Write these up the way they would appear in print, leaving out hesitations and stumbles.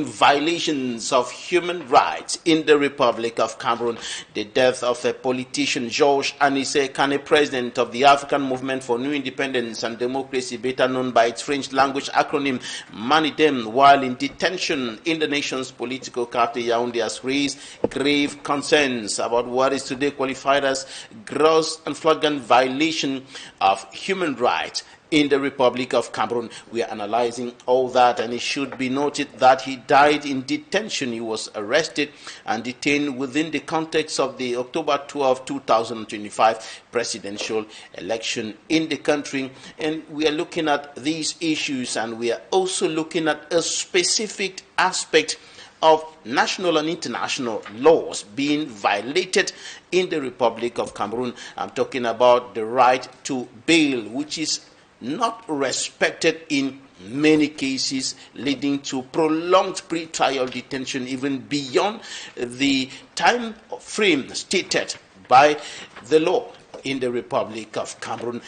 Violations of human rights in the Republic of Cameroon. The death of a politician, Georges Anissé Kane, president of the African Movement for New Independence and Democracy, better known by its French language acronym MANIDEM, while in detention in the nation's political capital Yaoundé, has raised grave concerns about what is today qualified as gross and flagrant violation of human rights in the Republic of Cameroon. We are analyzing all that, and it should be noted that he died in detention. He was arrested and detained within the context of the October 12, 2025 presidential election in the country. And we are looking at these issues, and we are also looking at a specific aspect of national and international laws being violated in the Republic of Cameroon. I'm talking about the right to bail, which is not respected in many cases, leading to prolonged pre-trial detention even beyond the time frame stated by the law in the Republic of Cameroon.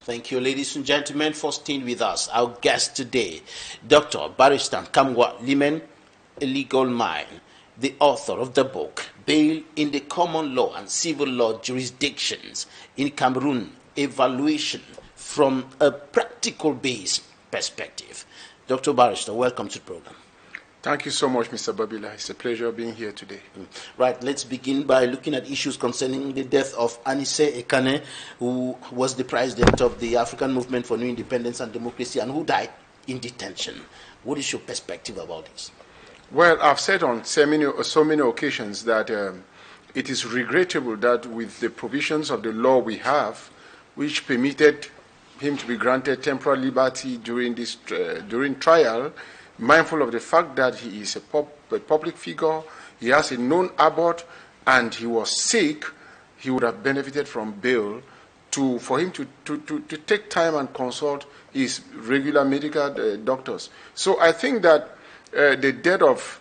Thank you, ladies and gentlemen, for staying with us. Our guest today, Dr. Barrister NKAMWAH LIMEN, a legal mind, the author of the book, Bail in the Common Law and Civil Law Jurisdictions in Cameroon, Evaluation from a Practical-Based Perspective. Dr. Barrister, welcome to the program. Thank you so much, Mr. Babila. It's a pleasure being here today. Right, let's begin by looking at issues concerning the death of Anissé Kane, who was the president of the African Movement for New Independence and Democracy and who died in detention. What is your perspective about this? Well, I've said on so many occasions that it is regrettable that with the provisions of the law we have, which permitted him to be granted temporal liberty during trial, mindful of the fact that he is a public figure, he has a known abort, and he was sick, he would have benefited from bail for him to take time and consult his regular medical doctors. So I think that the death of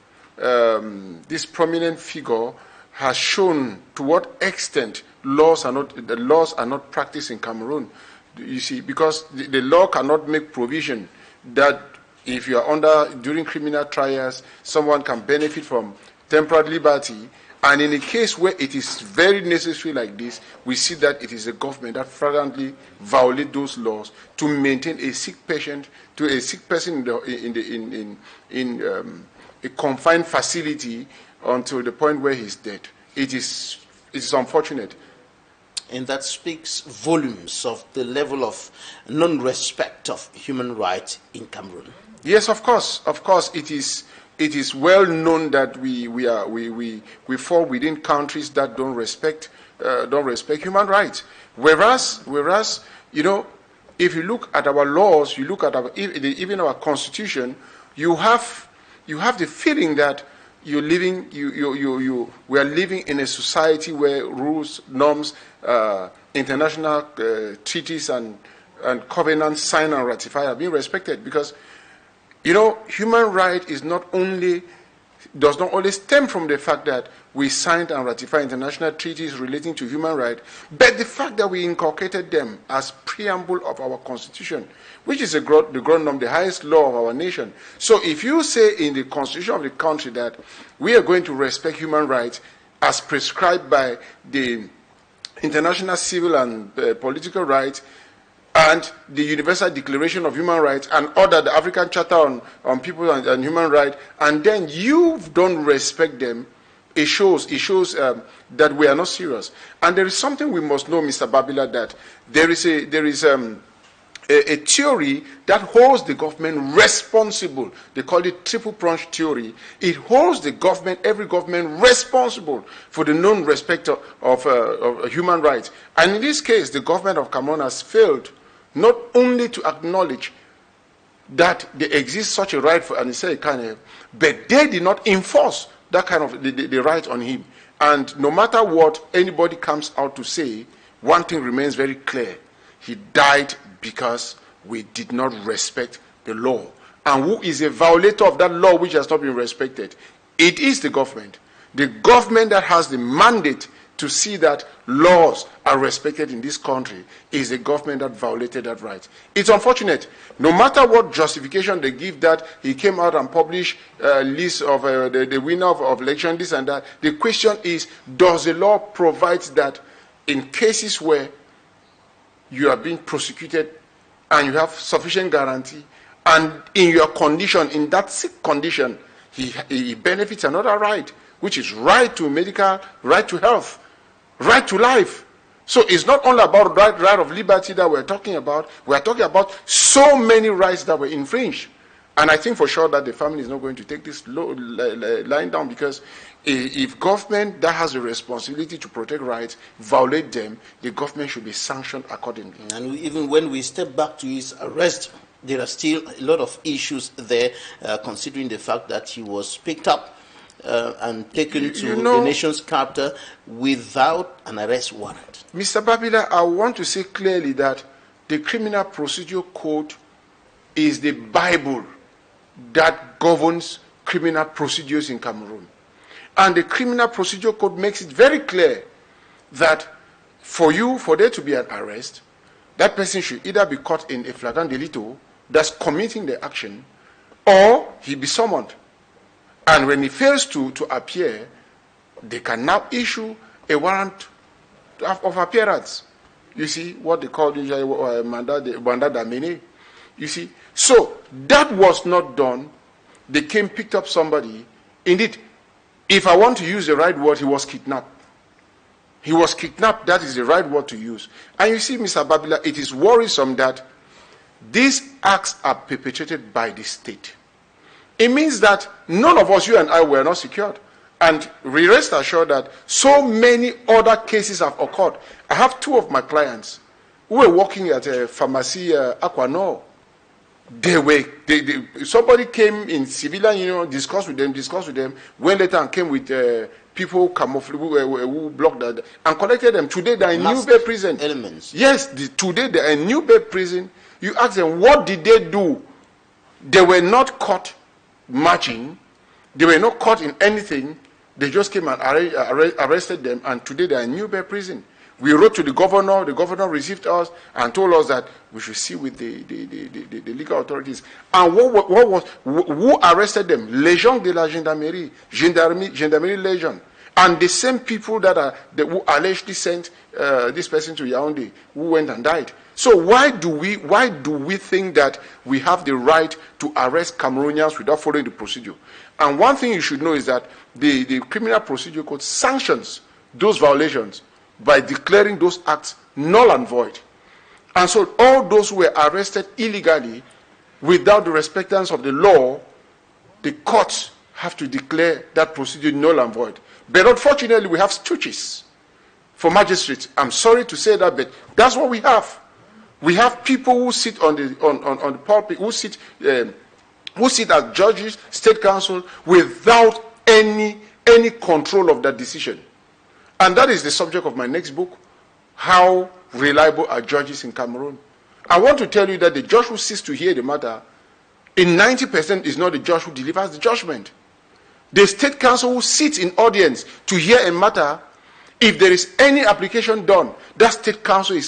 this prominent figure has shown to what extent the laws are not practiced in Cameroon. You see, because the law cannot make provision that if you are during criminal trials, someone can benefit from temporal liberty. And in a case where it is very necessary like this, we see that it is the government that flagrantly violates those laws to maintain a sick patient, to a sick person in a confined facility until the point where he's dead. It is unfortunate. And that speaks volumes of the level of non-respect of human rights in Cameroon. Yes, of course. Of course, it is well known that we fall within countries that don't respect human rights. Whereas you know, if you look at our laws, you look at even our constitution, you have the feeling that we are living in a society where rules, norms, international treaties and covenants signed and ratified are being respected. Because, you know, human right does not only stem from the fact that we signed and ratified international treaties relating to human rights, but the fact that we inculcated them as preamble of our constitution, which is the ground norm, the highest law of our nation. So if you say in the constitution of the country that we are going to respect human rights as prescribed by the international civil and political rights, and the Universal Declaration of Human Rights, and the African Charter on People and Human Rights, and then you don't respect them, it shows that we are not serious. And there is something we must know, Mr. Babila, that there is a theory that holds the government responsible. They call it triple pronged theory. It holds every government responsible for the non-respect of human rights. And in this case, the government of Cameroon has failed not only to acknowledge that there exists such a right for Anissé Kane, but they did not enforce that kind of the right on him. And no matter what anybody comes out to say, one thing remains very clear. He died because we did not respect the law. And who is a violator of that law which has not been respected? It is the government. The government that has the mandate to see that laws are respected in this country is a government that violated that right. It's unfortunate. No matter what justification they give that he came out and published a list of the winner of election, this and that, the question is, does the law provide that in cases where you are being prosecuted and you have sufficient guarantee, and in your condition, in that sick condition, he benefits another right, which is right to medical, right to health, right to life. So it's not only about right of liberty that we're talking about. We're talking about so many rights that were infringed. And I think for sure that the family is not going to take this line down, because if government that has a responsibility to protect rights violate them, the government should be sanctioned accordingly. And even when we step back to his arrest, there are still a lot of issues there, considering the fact that he was picked up and taken to the nation's capital without an arrest warrant. Mr. Babila, I want to say clearly that the Criminal Procedure Code is the Bible that governs criminal procedures in Cameroon. And the Criminal Procedure Code makes it very clear that for there to be an arrest, that person should either be caught in a flagrant delito, that's committing the action, or he be summoned. And when he fails to appear, they can now issue a warrant of appearance. You see, what they call usually mandat d'amener. You see, so that was not done. They came, picked up somebody. Indeed, if I want to use the right word, he was kidnapped. He was kidnapped. That is the right word to use. And you see, Mr. Babila, it is worrisome that these acts are perpetrated by the state. It means that none of us, you and I, were not secured. And we rest assured that so many other cases have occurred. I have two of my clients who were working at a pharmacy, Equinoxe. Somebody came in civilian, discussed with them, went later and came with people who blocked that and collected them. Today they are in New Bay prison. Elements. Yes, today they are in New Bay prison. You ask them, what did they do? They were not caught marching. They were not caught in anything. They just came and arrested them, and today they are in New Bay prison. We wrote to the governor. The governor received us and told us that we should see with the legal authorities. And who arrested them? Légion de la Gendarmerie, Gendarmerie Légion. And the same people who allegedly sent this person to Yaoundé, who went and died. So why do we think that we have the right to arrest Cameroonians without following the procedure? And one thing you should know is that the Criminal Procedure Code sanctions those violations by declaring those acts null and void. And so all those who were arrested illegally without the respectance of the law, the courts have to declare that procedure null and void. But unfortunately, we have stooges for magistrates. I'm sorry to say that, but that's what we have. We have people who sit on the pulpit, who sit as judges, state council, without any control of that decision. And that is the subject of my next book, How Reliable Are Judges in Cameroon. I want to tell you that the judge who sits to hear the matter, in 90% is not the judge who delivers the judgment. The state council who sits in audience to hear a matter, if there is any application done, that state council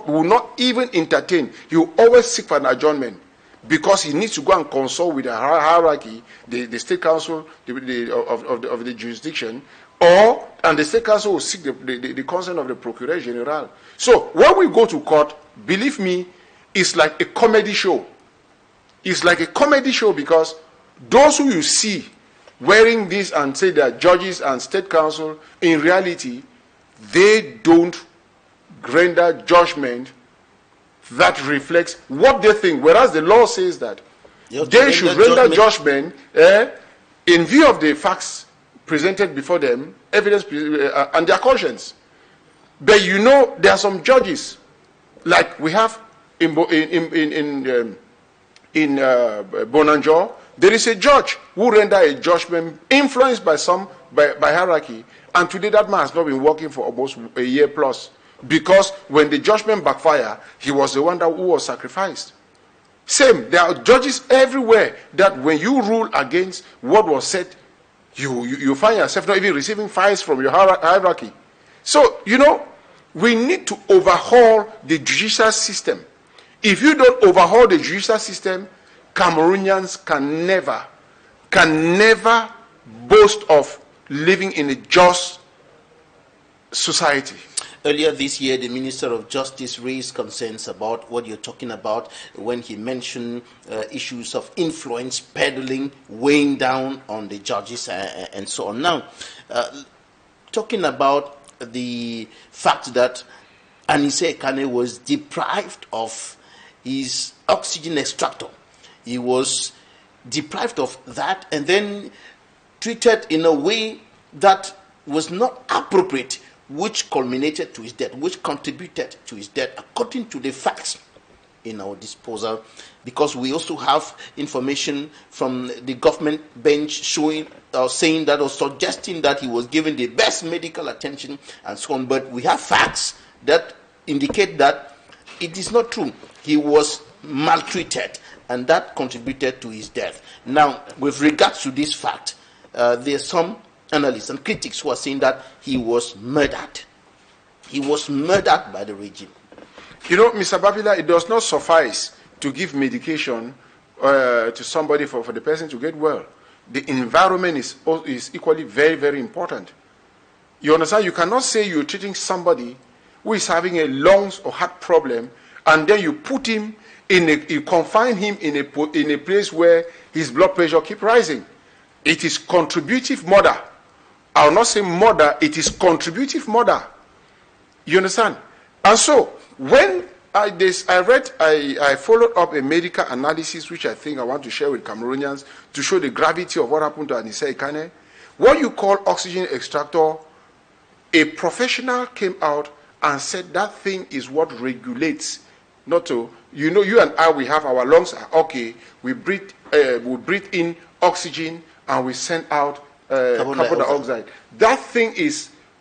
will not even entertain. He will always seek for an adjournment, because he needs to go and consult with the hierarchy, the state council of the jurisdiction, and the state council will seek the consent of the procureur general. So when we go to court, believe me, it's like a comedy show. It's like a comedy show, because those who you see wearing this and say they are judges and state council, in reality, they don't render judgment that reflects what they think, whereas the law says that they should render judgment in view of the facts presented before them, evidence and their conscience. But there are some judges, like we have in Bonanjo. There is a judge who rendered a judgment influenced by hierarchy, and today that man has not been working for almost a year plus, because when the judgment backfired, he was the one who was sacrificed. Same, there are judges everywhere that when you rule against what was said, you find yourself not even receiving fines from your hierarchy. So, you know, we need to overhaul the judicial system. If you don't overhaul the judicial system, Cameroonians can never boast of living in a just society. Earlier this year, the Minister of Justice raised concerns about what you're talking about when he mentioned issues of influence peddling, weighing down on the judges and so on. Now, talking about the fact that Anise Ekane was deprived of his oxygen extractor. He was deprived of that and then treated in a way that was not appropriate, which culminated to his death, which contributed to his death, according to the facts in our disposal, because we also have information from the government bench showing saying that or suggesting that he was given the best medical attention and so on. But we have facts that indicate that it is not true. He was maltreated, and that contributed to his death. Now, with regards to this fact, there are some analysts and critics who are saying that he was murdered. He was murdered by the regime. You know, Mr. Babila, it does not suffice to give medication to somebody for the person to get well. The environment is equally very, very important. You understand? You cannot say you're treating somebody who is having a lungs or heart problem, and then you put him you confine him in a place where his blood pressure keep rising. It is contributive murder. I will not say murder, it is contributive murder. You understand? And so, when I followed up a medical analysis, which I think I want to share with Cameroonians to show the gravity of what happened to Anise Ekane. What you call oxygen extractor, a professional came out and said that thing is what regulates. Not to, you know, you and I, we have our lungs are okay. We breathe in oxygen and we send out carbon dioxide. That thing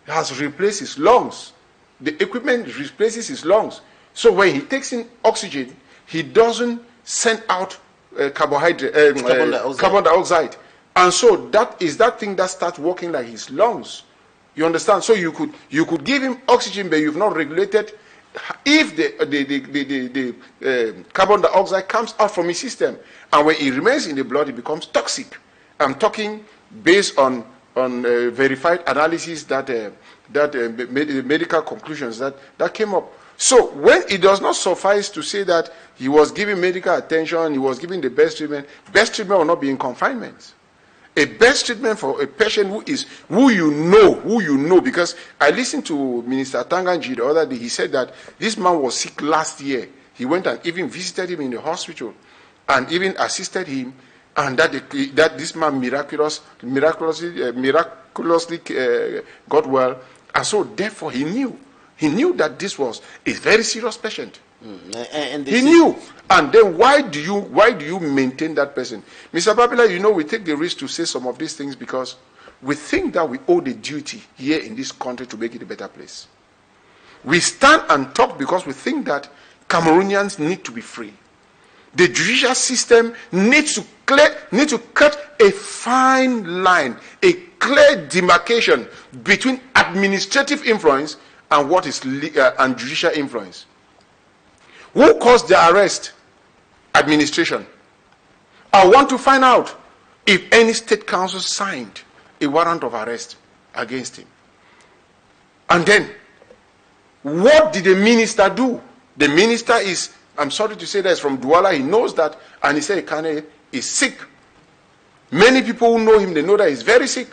has replaced his lungs. The equipment replaces his lungs. So when he takes in oxygen, he doesn't send out carbon dioxide. And so that is that thing that starts working like his lungs. You understand? So you could give him oxygen, but you've not regulated if the carbon dioxide comes out from his system, and when it remains in the blood, it becomes toxic. I'm talking based on verified analysis that medical conclusions that came up. So when it does not suffice to say that he was giving medical attention, he was giving the best treatment will not be in confinement. A best treatment for a patient who you know, because I listened to Minister Tanganji the other day. He said that this man was sick last year. He went and even visited him in the hospital and even assisted him, and that this man miraculously got well. And so therefore he knew that this was a very serious patient. And he knew. And then why do you maintain that person? Mr. Babila, you know, we take the risk to say some of these things because we think that we owe the duty here in this country to make it a better place. We stand and talk because we think that Cameroonians need to be free. The judicial system needs to cut a fine line, a clear demarcation between administrative influence and what is and judicial influence. Who caused the arrest? Administration. I want to find out if any state council signed a warrant of arrest against him. And then, what did the minister do? The minister is, I'm sorry to say that, is from Douala. He knows that Anise Ekane is sick. Many people who know him, they know that he's very sick.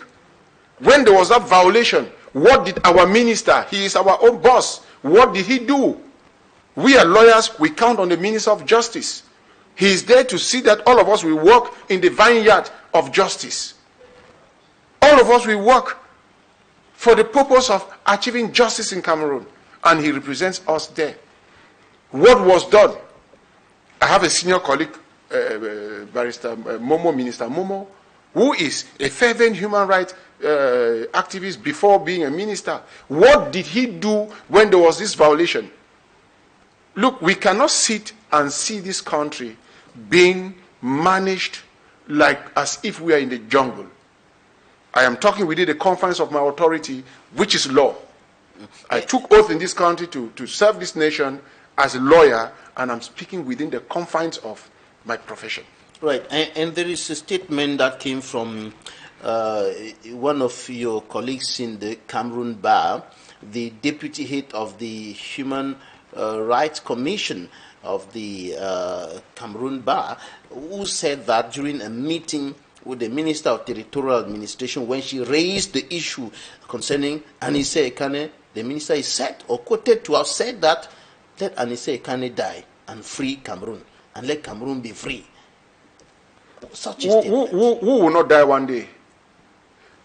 When there was that violation, what did our minister, he is our own boss, what did he do? We are lawyers, we count on the Minister of Justice. He is there to see that all of us will work in the vineyard of justice. All of us will work for the purpose of achieving justice in Cameroon. And he represents us there. What was done? I have a senior colleague, Barrister Minister Momo, who is a fervent human rights activist before being a minister. What did he do when there was this violation? Look, we cannot sit and see this country being managed like as if we are in the jungle. I am talking within the confines of my authority, which is law. I took oath in this country to serve this nation as a lawyer, and I'm speaking within the confines of my profession. Right, and there is a statement that came from one of your colleagues in the Cameroon Bar, the deputy head of the Human Rights Commission of the Cameroon Bar, who said that during a meeting with the Minister of Territorial Administration, when she raised the issue concerning Anise Ekane, the minister is said or quoted to have said that let Anise Ekane die and free Cameroon, and let Cameroon be free. Such a statement. Who will not die one day?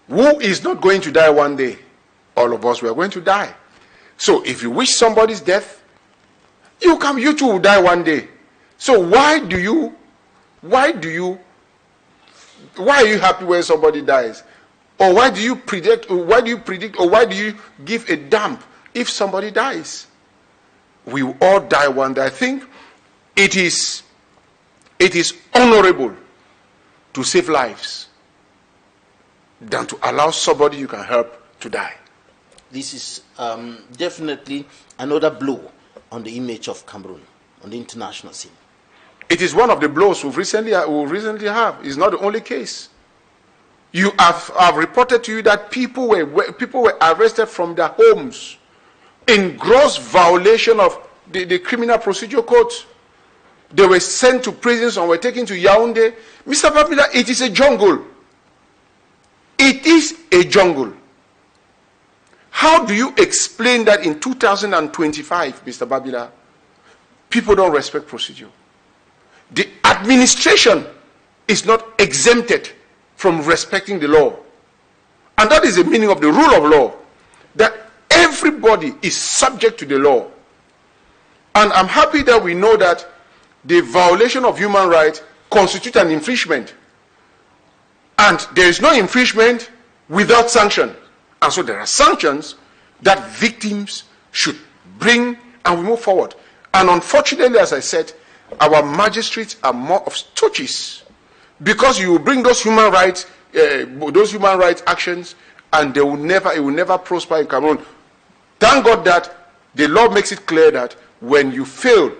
Who is not going to die one day? All of us, we are going to die. So if you wish somebody's death, you too will die one day. So why are you happy when somebody dies? Or why do you predict, or why do you give a damn if somebody dies? We will all die one day. I think it is honorable to save lives than to allow somebody you can help to die. This is definitely another blow on the image of Cameroon on the international scene. It is one of the blows we recently have. It's not the only case. I've reported to you that people were arrested from their homes in gross violation of the Criminal Procedure Code. They were sent to prisons and were taken to Yaoundé. Mr. Babila, it is a jungle. It is a jungle. How do you explain that in 2025, Mr. Babila, people don't respect procedure? The administration is not exempted from respecting the law. And that is the meaning of the rule of law, that everybody is subject to the law. And I'm happy that we know that the violation of human rights constitutes an infringement. And there is no infringement without sanction. And so there are sanctions that victims should bring, and we move forward. And unfortunately, as I said, our magistrates are more of stooges, because you will bring those human rights actions, and it will never prosper in Cameroon. Thank God that the law makes it clear that when you fail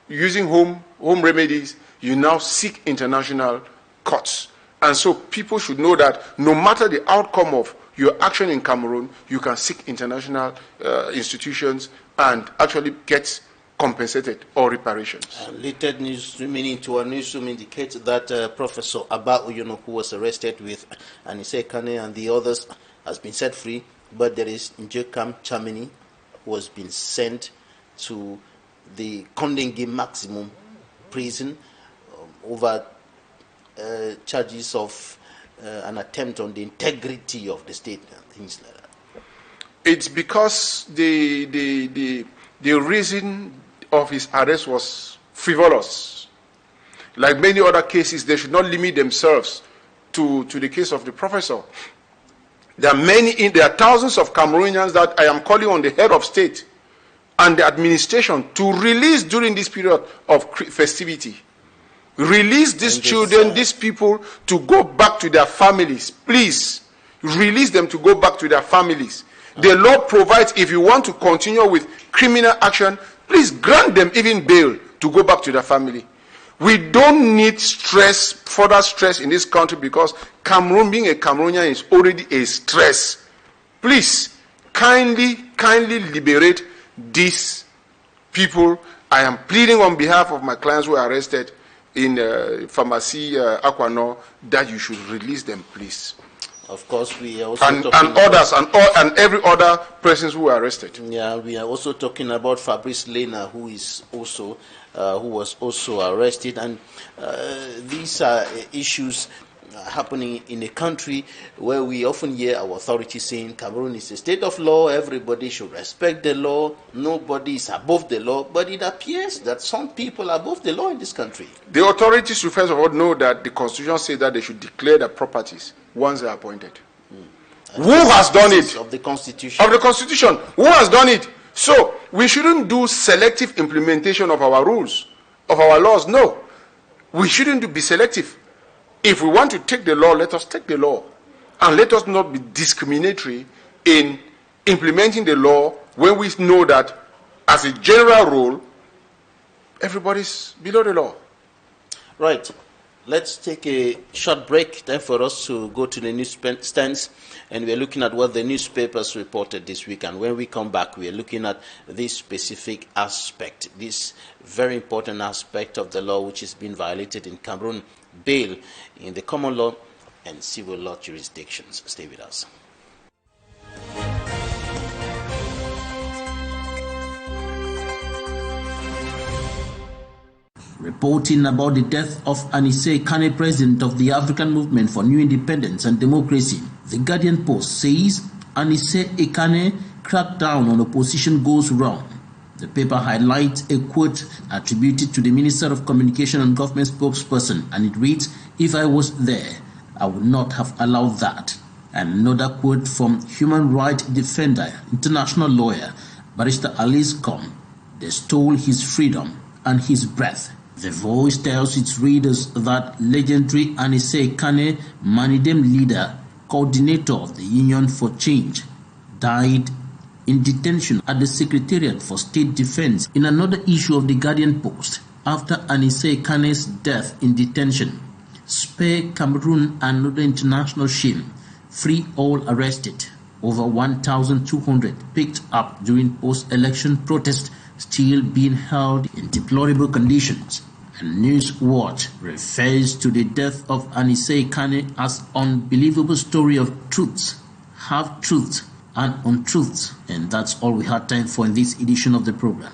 using home remedies, you now seek international courts. And so people should know that no matter the outcome of your action in Cameroon, you can seek international institutions and actually get compensated or reparations. Later news, meaning to our newsroom, indicates that Professor Abba Oyono, who was arrested with Anise Ekane and the others, has been set free, but there is Njekam Chamini, who has been sent to the Kondenge maximum prison over charges of an attempt on the integrity of the state and things like that. It's because the reason of his arrest was frivolous. Like many other cases, they should not limit themselves to the case of the professor. There are thousands of Cameroonians that I am calling on the head of state and the administration to release during this period of festivity. Release these children, these people, to go back to their families. Please, release them to go back to their families. The law provides, if you want to continue with criminal action, please grant them even bail to go back to their family. We don't need further stress in this country, because Cameroon, being a Cameroonian, is already a stress. Please, kindly liberate these people. I am pleading on behalf of my clients who are arrested in Pharmacy Aquano that you should release them, please. Of course, we are also and every other persons who were arrested. Yeah, we are also talking about Fabrice Lena, who was also arrested, and these are issues happening in a country where we often hear our authorities saying Cameroon is a state of law, everybody should respect the law, nobody is above the law, but it appears that some people are above the law in this country. The authorities should first of all know that the Constitution says that they should declare their properties once they are appointed. Who has done it? Of the Constitution. Of the Constitution. Who has done it? So, we shouldn't do selective implementation of our rules, of our laws. No. We shouldn't be selective. If we want to take the law, let us take the law. And let us not be discriminatory in implementing the law when we know that as a general rule, everybody's below the law. Right. Let's take a short break. Time for us to go to the newsstands, and we're looking at what the newspapers reported this week. And when we come back, we're looking at this specific aspect, this very important aspect of the law which is being violated in Cameroon, bail in the common law and civil law jurisdictions. Stay with us. Reporting about the death of Anise Kane, president of the African Movement for New Independence and Democracy, the Guardian Post says Anise Kane crackdown on opposition goes wrong. The paper highlights a quote attributed to the Minister of Communication and Government spokesperson, and it reads, "If I was there, I would not have allowed that." And another quote from human rights defender, international lawyer, Barrister Alice Com, "They stole his freedom and his breath." The Voice tells its readers that legendary Anise Kane, Manidem leader, coordinator of the Union for Change, died in detention at the Secretariat for State Defense in another issue of the Guardian Post. After Anise Kane's death in detention, spare Cameroon another international shame, free all arrested, over 1,200 picked up during post-election protest still being held in deplorable conditions. And News Watch refers to the death of Anise Kane as unbelievable story of truths, half-truths, and untruths. And that's all we had time for in this edition of the program.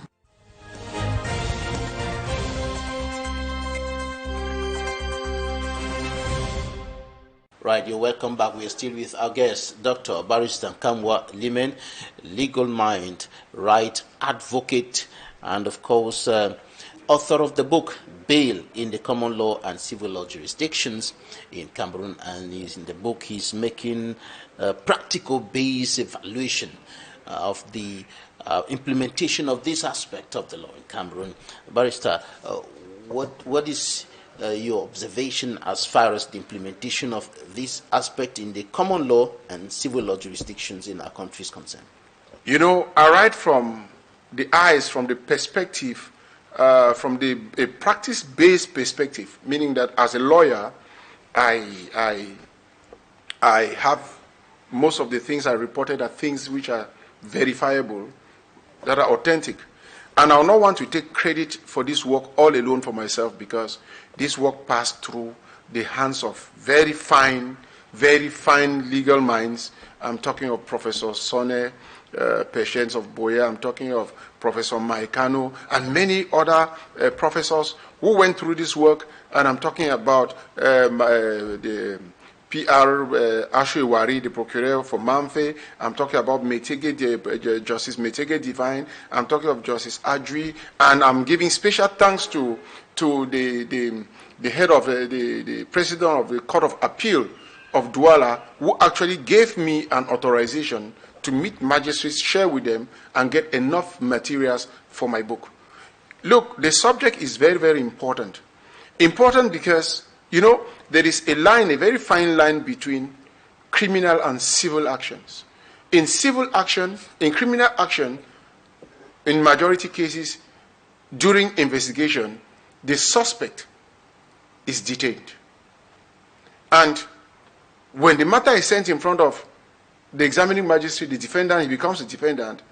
Right, you're welcome back. We're still with our guest, Dr. Barrister NKAMWAH LIMEN, legal mind, right advocate, and of course, author of the book, Bail in the Common Law and Civil Law Jurisdictions in Cameroon. And in the book, he's making a practical base evaluation of the implementation of this aspect of the law in Cameroon. Barrister, what is your observation as far as the implementation of this aspect in the common law and civil law jurisdictions in our country is concerned? You know, I write from the eyes, from the perspective, from a practice-based perspective, meaning that as a lawyer, I have most of the things I reported are things which are verifiable, that are authentic. And I will not want to take credit for this work all alone for myself, because this work passed through the hands of very fine legal minds. I'm talking of Professor Sonne, Patience of Boya. I'm talking of Professor Maikano and many other professors who went through this work. And I'm talking about the PR Ashewari, the procureur for Mamfe. I'm talking about Justice Metege Divine. I'm talking of Justice Adri. And I'm giving special thanks to the head of the president of the Court of Appeal of Douala, who actually gave me an authorization to meet magistrates, share with them, and get enough materials for my book. Look, the subject is very, very important. Important because, you know, there is a line, a very fine line between criminal and civil actions. In civil action, in criminal action, in majority cases, during investigation, the suspect is detained. And when the matter is sent in front of the examining magistrate, the defendant, he becomes a defendant,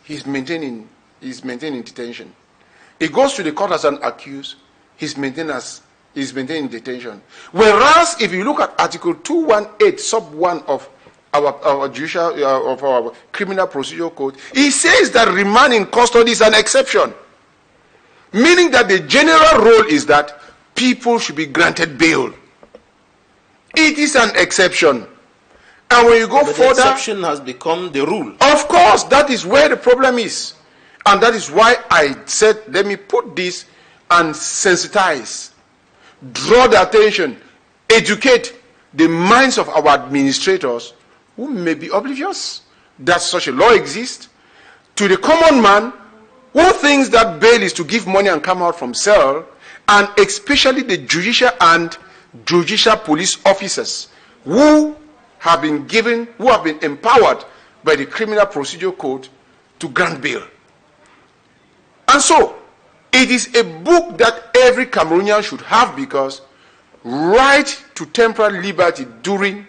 he's maintained in detention. He goes to the court as an accused, he's maintained in detention. Whereas if you look at Article 218, sub 1 of our judicial of our criminal procedure code, it says that remand in custody is an exception. Meaning that the general rule is that people should be granted bail. It is an exception. And when you go further, the exception has become the rule. Of course, that is where the problem is. And that is why I said, let me put this and sensitize, draw the attention, educate the minds of our administrators who may be oblivious that such a law exists, to the common man who thinks that bail is to give money and come out from cell, and especially the judicial and judicial police officers who have been empowered by the Criminal Procedure Code to grant bail. And so, it is a book that every Cameroonian should have, because right to temporal liberty during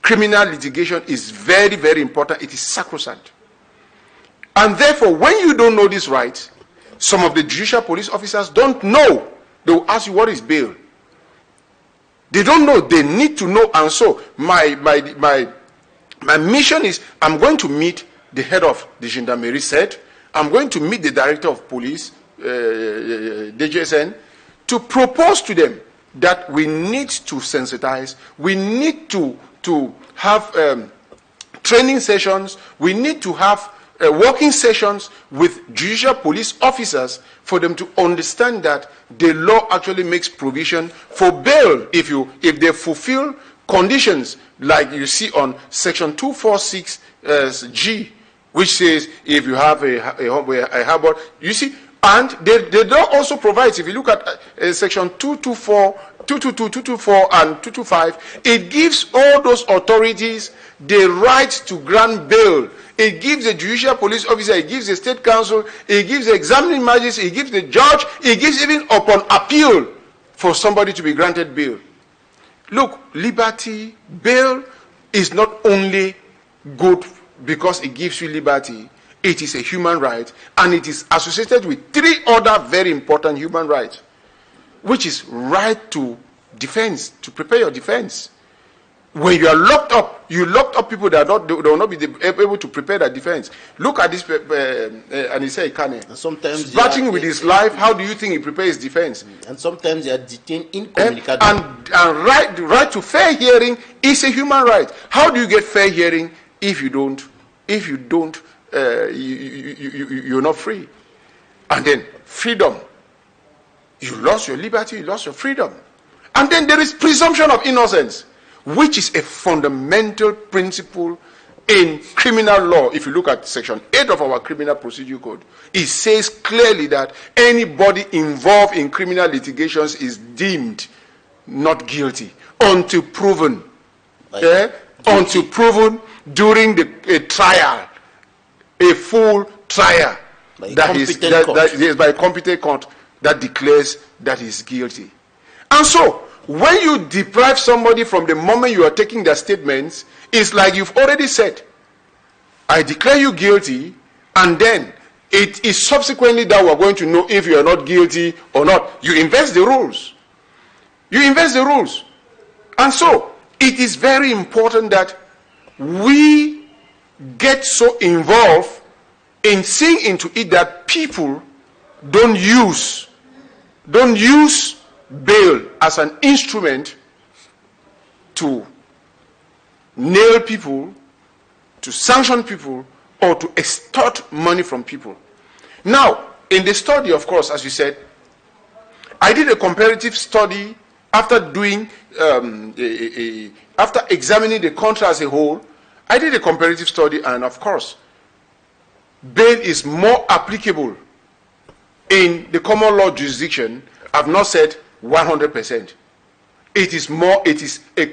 criminal litigation is very, very important. It is sacrosanct. And therefore, when you don't know these rights, some of the judicial police officers don't know. They will ask you, what is bail? They don't know. They need to know. And so, my mission is, I'm going to meet the head of the gendarmerie said, I'm going to meet the director of police, DJSN, to propose to them that we need to sensitize, we need to have training sessions, we need to have working sessions with judicial police officers for them to understand that the law actually makes provision for bail if they fulfill conditions like you see on section 246 G, which says if you have a harbor, you see. And the law also provides, if you look at section 224, 222, 224, and 225, it gives all those authorities the right to grant bail. It gives the judicial police officer, it gives the state council, it gives the examining magistrate, it gives the judge, it gives even upon appeal for somebody to be granted bail. Look, liberty, bail is not only good because it gives you liberty. It is a human right, and it is associated with three other very important human rights, which is right to defense, to prepare your defense. When you are locked up, you locked up people that will not be able to prepare their defense. Look at this, and he said, sometimes batting with his life. How do you think he prepares his defense? And sometimes they are detained incommunicado. And right to fair hearing is a human right. How do you get fair hearing if you don't? You're not free. And then freedom. You lost your liberty, you lost your freedom. And then there is presumption of innocence, which is a fundamental principle in criminal law. If you look at section 8 of our criminal procedure code, it says clearly that anybody involved in criminal litigations is deemed not guilty until proven. Until proven during the trial. A full trial that is by a competent court that declares that he is guilty. And so, when you deprive somebody from the moment you are taking their statements, it's like you've already said, I declare you guilty, and then it is subsequently that we're going to know if you are not guilty or not. You invest the rules. You invest the rules. And so, it is very important that we get so involved in seeing into it that people don't use bail as an instrument to nail people, to sanction people, or to extort money from people. Now, in the study, of course, as you said, I did a comparative study after doing, after examining the country as a whole. I did a comparative study, and of course, bail is more applicable in the common law jurisdiction. I've not said 100%. It is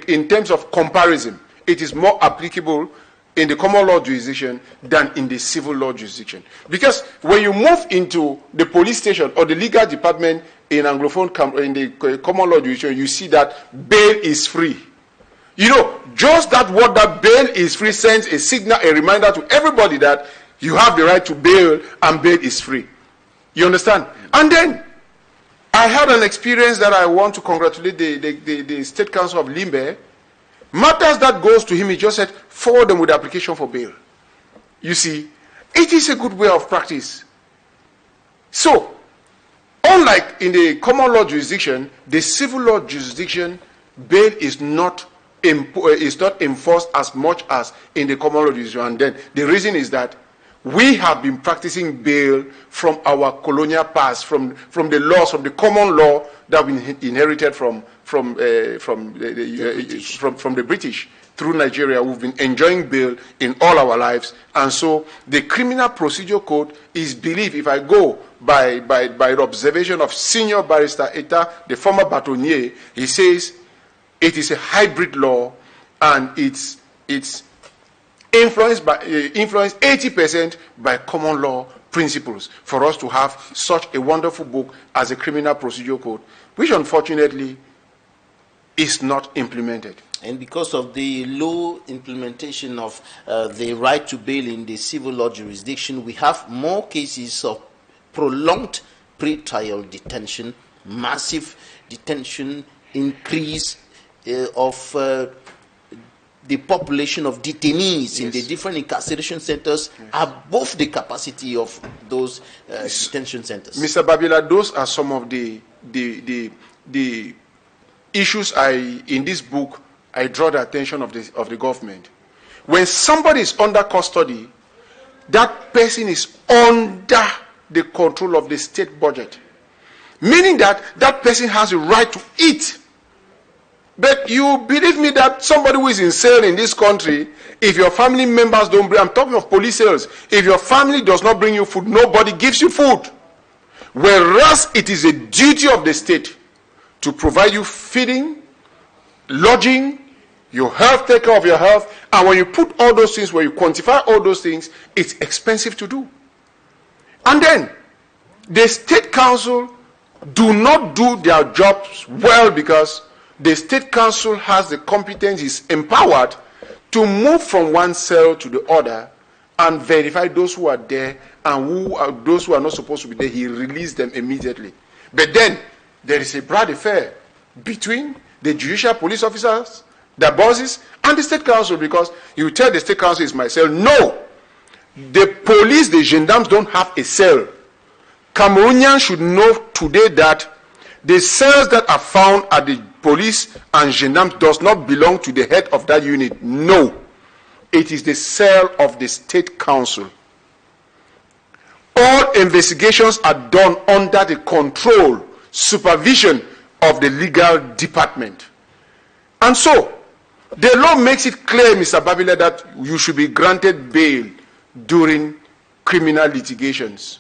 in terms of comparison, it is more applicable in the common law jurisdiction than in the civil law jurisdiction. Because when you move into the police station or the legal department in Anglophone, in the common law jurisdiction, you see that bail is free. You know, just that word, that bail is free, sends a signal, a reminder to everybody that you have the right to bail, and bail is free. You understand? And then, I had an experience that I want to congratulate the State Council of LIMEN. Matters that goes to him, he just said, forward them with the application for bail. You see, it is a good way of practice. So, unlike in the common law jurisdiction, the civil law jurisdiction, bail is not enforced as much as in the common law jurisdiction. And then the reason is that we have been practicing bail from our colonial past, from the laws, from the common law that we inherited from the British through Nigeria. We've been enjoying bail in all our lives, and so the criminal procedure code is believed. If I go by the observation of Senior Barrister Eta, the former batonnier, he says it is a hybrid law, and it's influenced 80% by common law principles for us to have such a wonderful book as a criminal procedure code, which unfortunately is not implemented. And because of the low implementation of the right to bail in the civil law jurisdiction, we have more cases of prolonged pre-trial detention, massive detention, increase of the population of detainees in the different incarceration centers above the capacity of those detention centers. Mr. Babila, those are some of the issues in this book I draw the attention of the government. When somebody is under custody, that person is under the control of the state budget, meaning that that person has a right to eat. But you believe me that somebody who is in cell in this country, if your family members don't bring, I'm talking of police cells, if your family does not bring you food, nobody gives you food. Whereas it is a duty of the state to provide you feeding, lodging, your health, take care of your health, and when you put all those things, when you quantify all those things, it's expensive to do. And then, the state council do not do their jobs well because the state council has the competence, is empowered to move from one cell to the other and verify those who are there and those who are not supposed to be there. He released them immediately. But then there is a bad affair between the judicial police officers, the bosses, and the state council, because you tell the state council is my cell. No, the police, the gendarmes don't have a cell. Cameroonians should know today that the cells that are found at the police and gendarmes does not belong to the head of that unit. No, it is the cell of the state council. All investigations are done under the control, supervision of the legal department. And so, the law makes it clear, Mr. Babila, that you should be granted bail during criminal litigations.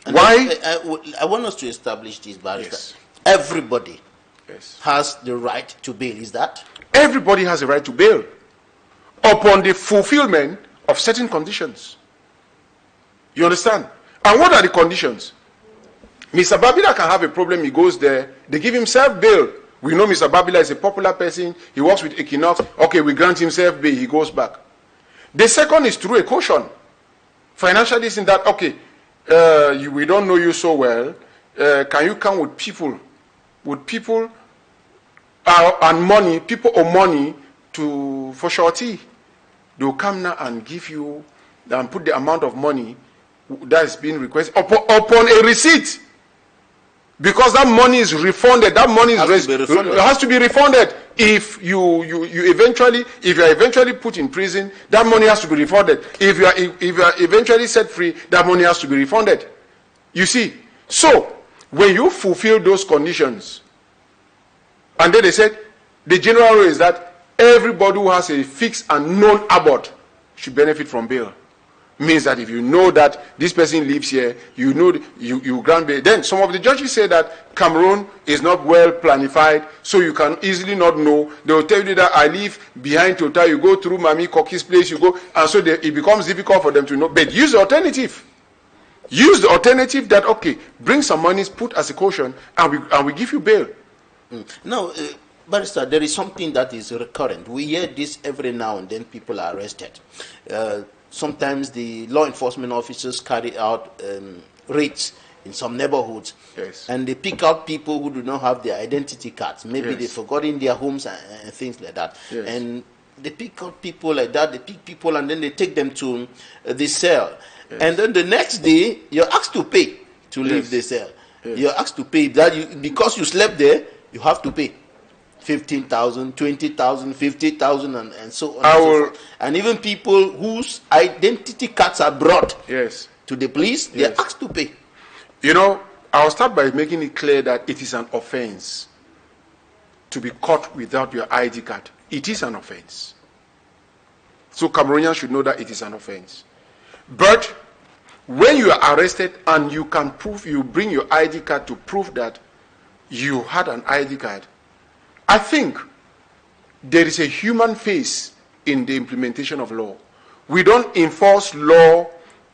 And why? I want us to establish this, Barrister. Yes. Everybody has the right to bail, is that? Everybody has a right to bail upon the fulfillment of certain conditions. You understand? And what are the conditions? Mr. Babila can have a problem, he goes there, they give himself bail. We know Mr. Babila is a popular person, he works with Equinoxe, okay, we grant himself bail, he goes back. The second is through a caution. Financially, in that, okay, we don't know you so well, can you come with people and money, people or money for surety? They will come now and give you, and put the amount of money that is being requested upon a receipt. Because that money is refunded, that money has to be refunded. If you are eventually put in prison, that money has to be refunded. If you are eventually set free, that money has to be refunded. You see, so when you fulfill those conditions, and then they said the general rule is that everybody who has a fixed and known abode should benefit from bail. Means that if you know that this person lives here, you know you grant bail. Then some of the judges say that Cameroon is not well planified, so you can easily not know. They will tell you that I live behind Total, you go through Mami Koki's place, you go, and so it becomes difficult for them to know. But use the alternative. Use the alternative that, okay, bring some money, put as a caution, and we give you bail. Now, Barrister, there is something that is recurrent. We hear this every now and then, people are arrested. Sometimes the law enforcement officers carry out raids in some neighborhoods, and they pick out people who do not have their identity cards. Maybe they forgot in their homes and things like that. And they pick out people like that, they pick people and then they take them to the cell. And then the next day, you're asked to pay to leave the cell. You're asked to pay. Because you slept there, you have to pay. 15,000, 20,000, 50,000, and so on and so forth. And even people whose identity cards are brought to the police, they are asked to pay. You know, I'll start by making it clear that it is an offense to be caught without your ID card. It is an offense. So Cameroonians should know that it is an offense. But when you are arrested and you can prove, you bring your ID card to prove that you had an ID card, I think there is a human face in the implementation of law. We don't enforce law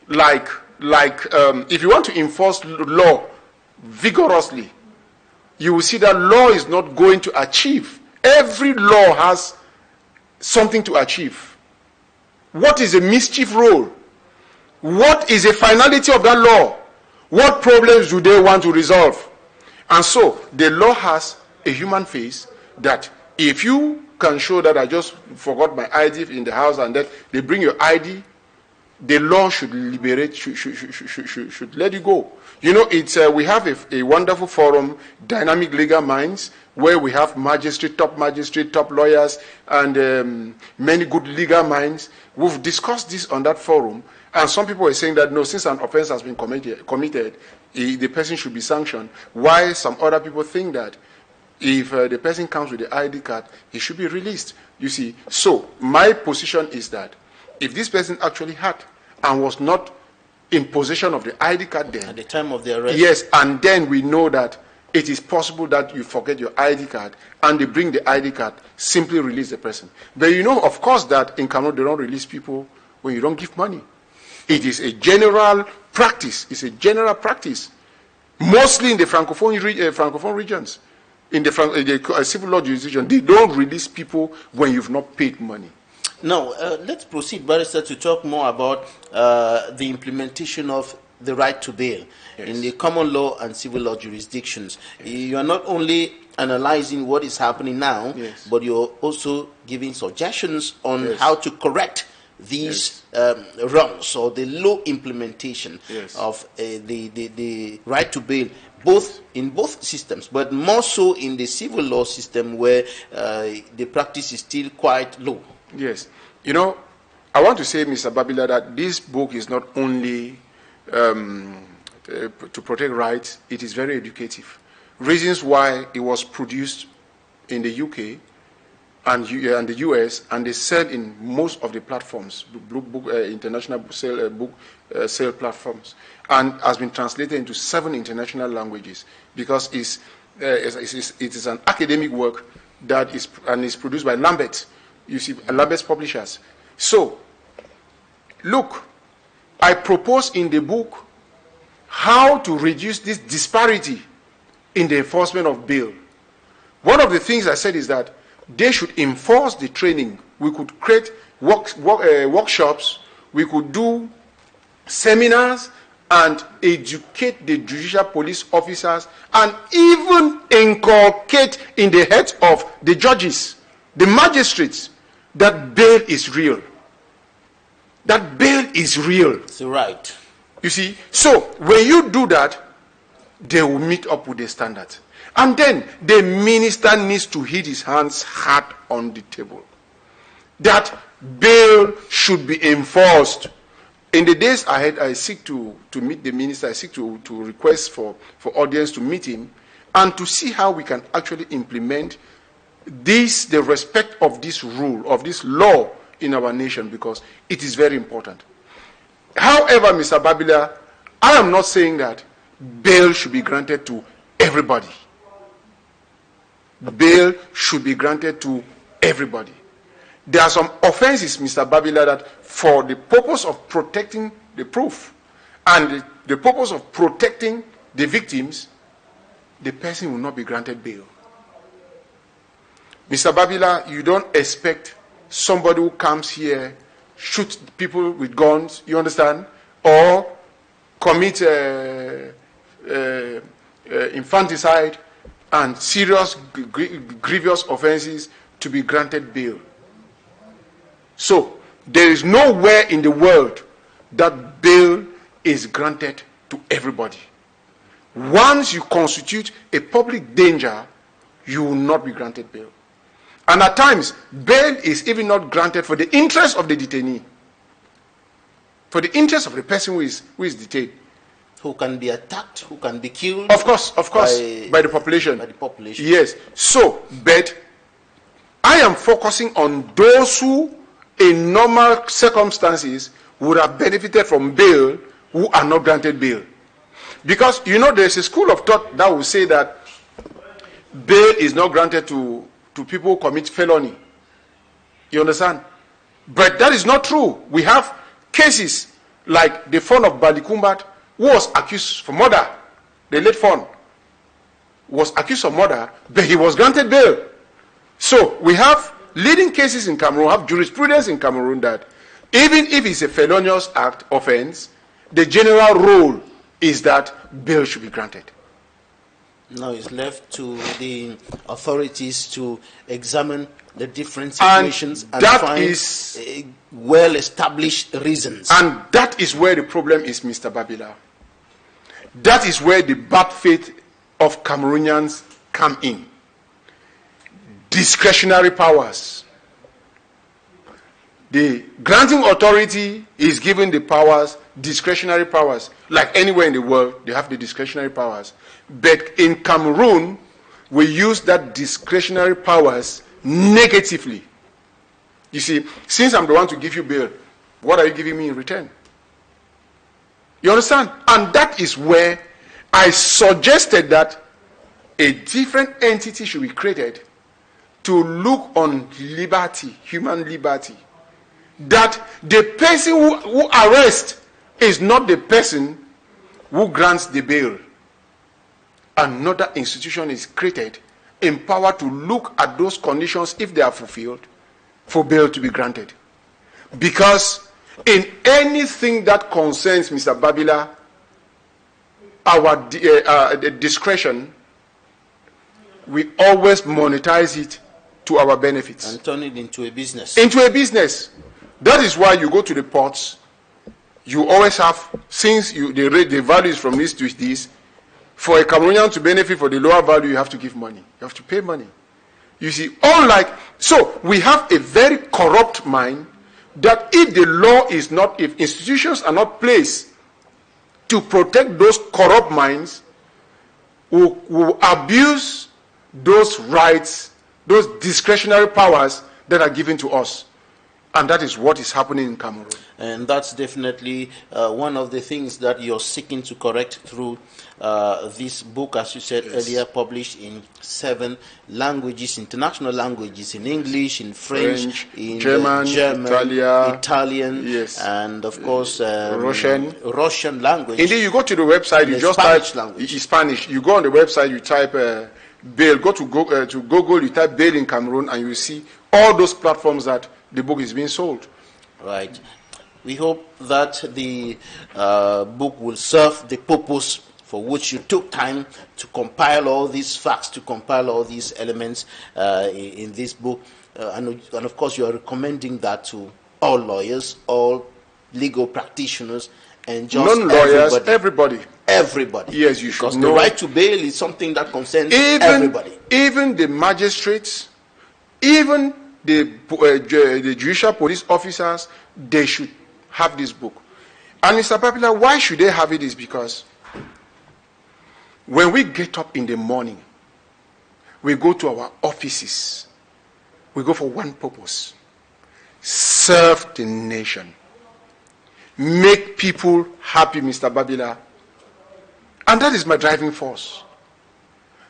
like if you want to enforce law vigorously, you will see that law is not going to achieve. Every law has something to achieve. What is a mischief role? What is the finality of that law? What problems do they want to resolve? And so the law has a human face that if you can show that I just forgot my ID in the house and that they bring your ID, the law should liberate, should let you go. You know, it's we have a wonderful forum, Dynamic Legal Minds, where we have top lawyers, and many good legal minds. We've discussed this on that forum, and some people are saying that no, since an offense has been committed, the person should be sanctioned. While some other people think that if the person comes with the ID card, he should be released. You see, so my position is that if this person actually had and was not in possession of the ID card then, at the time of the arrest, yes, and then we know that it is possible that you forget your ID card and they bring the ID card, simply release the person. But you know, of course, that in Cameroon they don't release people when you don't give money. It is a general practice. It's a general practice, mostly in the francophone regions. In the civil law jurisdiction, they don't release people when you've not paid money. Now, let's proceed, Barrister, to talk more about the implementation of the right to bail in the common law and civil law jurisdictions. You are not only analyzing what is happening now, but you're also giving suggestions on how to correct these wrongs or the low implementation of the right to bail, both in both systems, but more so in the civil law system where the practice is still quite low. Yes. You know, I want to say, Mr. Babila, that this book is not only to protect rights, it is very educative. Reasons why it was produced in the UK and the US, and they sell in most of the platforms, international sale platforms, and has been translated into 7 international languages because it is an academic work that is produced by Lambert. You see, Lambert's publishers. So, look, I propose in the book how to reduce this disparity in the enforcement of bail. One of the things I said is that they should enforce the training. We could create workshops, we could do seminars and educate the judicial police officers and even inculcate in the heads of the judges, the magistrates, that bail is real. That bail is real. It's right. You see, so when you do that, they will meet up with the standards. And then the minister needs to hit his hands hard on the table. That bail should be enforced. In the days ahead, I seek to meet the minister. I seek to request for audience to meet him and to see how we can actually implement this, the respect of this rule, of this law in our nation, because it is very important. However, Mr. Babila, I am not saying that bail should be granted to everybody. Bail should be granted to everybody. There are some offenses, Mr. Babila, that for the purpose of protecting the proof and the purpose of protecting the victims, the person will not be granted bail. Mr. Babila, you don't expect somebody who comes here, shoot people with guns, you understand, or commit infanticide and serious grievous offenses to be granted bail. So, there is nowhere in the world that bail is granted to everybody. Once you constitute a public danger, you will not be granted bail. And at times, bail is even not granted for the interest of the detainee, for the interest of the person who is detained. Who can be attacked, who can be killed. Of course, by the population. By the population. Yes. So, but I am focusing on those who, in normal circumstances, would have benefited from bail, who are not granted bail. Because, you know, there's a school of thought that will say that bail is not granted to people who commit felony. You understand? But that is not true. We have cases like the Fon of Balikumbat, who was accused for murder. The late Fon was accused of murder, but he was granted bail. So we have leading cases in Cameroon, have jurisprudence in Cameroon that even if it's a felonious act offense, the general rule is that bail should be granted. Now it's left to the authorities to examine the different situations and find well-established reasons. And that is where the problem is, Mr. Babila. That is where the bad faith of Cameroonians come in. Discretionary powers. The granting authority is given the powers, discretionary powers. Like anywhere in the world, they have the discretionary powers. But in Cameroon, we use that discretionary powers negatively. You see, since I'm the one to give you bail, what are you giving me in return? You understand? And that is where I suggested that a different entity should be created to look on liberty, human liberty. That the person who arrests is not the person who grants the bail. Another institution is created, empowered to look at those conditions, if they are fulfilled, for bail to be granted. Because in anything that concerns, Mr. Babila, our discretion, we always monetize it to our benefits. And turn it into a business. Into a business. That is why you go to the ports, you always have, since they rate the values from this to this, for a Cameroonian to benefit for the lower value, you have to give money. You have to pay money. You see, so we have a very corrupt mind that if the law is not, if institutions are not placed to protect those corrupt minds who abuse those rights, those discretionary powers that are given to us. And that is what is happening in Cameroon. And that's definitely one of the things that you're seeking to correct through this book, as you said earlier, published in 7 languages, international languages, in English, in French, in German, Italian, yes, and of course Russian language. Indeed, you go to the website, you just Spanish type language. Spanish. You go on the website, you type bail. Go to Google, you type bail in Cameroon, and you see all those platforms that the book is being sold. Right. We hope that the book will serve the purpose for which you took time to compile all these facts, to compile all these elements in this book. And of course, you are recommending that to all lawyers, all legal practitioners, and just non-lawyers, everybody. Everybody. Yes, you should because know. The right to bail is something that concerns everybody. Even the magistrates, even the judicial police officers, they should have this book. And Mr. Babila, why should they have it? Is because when we get up in the morning, we go to our offices. We go for one purpose: serve the nation, make people happy, Mr. Babila. And that is my driving force.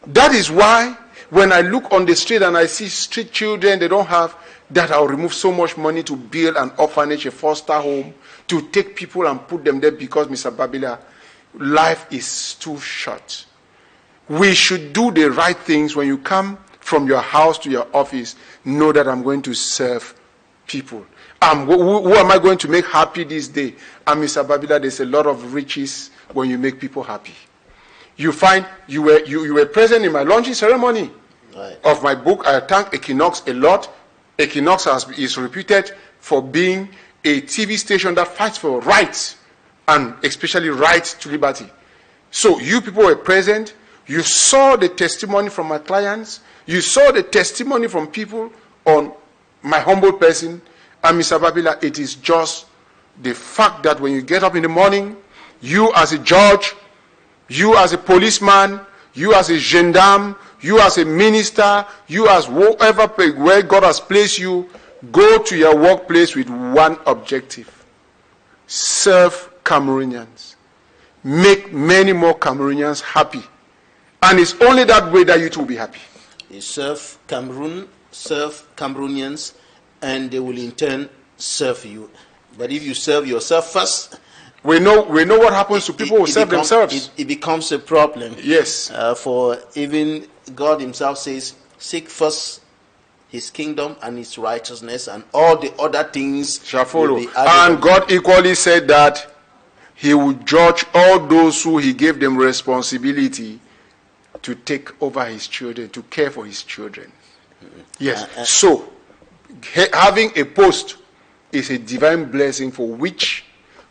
That is why when I look on the street and I see street children, they don't have, that I'll remove so much money to build an orphanage, a foster home, to take people and put them there, because, Mr. Babila, life is too short. We should do the right things. When you come from your house to your office, know that I'm going to serve people. Who am I going to make happy this day? And Mr. Babila, there's a lot of riches when you make people happy. You find you were present in my launching ceremony of my book. I thank Equinoxe a lot. Equinoxe is reputed for being a TV station that fights for rights, and especially rights to liberty. So you people were present. You saw the testimony from my clients. You saw the testimony from people on my humble person. And Mr. Babila, it is just the fact that when you get up in the morning, you as a judge, you as a policeman, you as a gendarme, you as a minister, you as whoever, where God has placed you, go to your workplace with one objective: serve Cameroonians. Make many more Cameroonians happy. And it's only that way that you too will be happy. You serve Cameroon, serve Cameroonians, and they will in turn serve you. But if you serve yourself first, we know what happens to people who serve themselves. It becomes a problem. Yes. For even God himself says, seek first his kingdom and his righteousness, and all the other things shall follow. And God equally said that he would judge all those who he gave them responsibility to take over his children, to care for his children. Yes. So, having a post is a divine blessing for which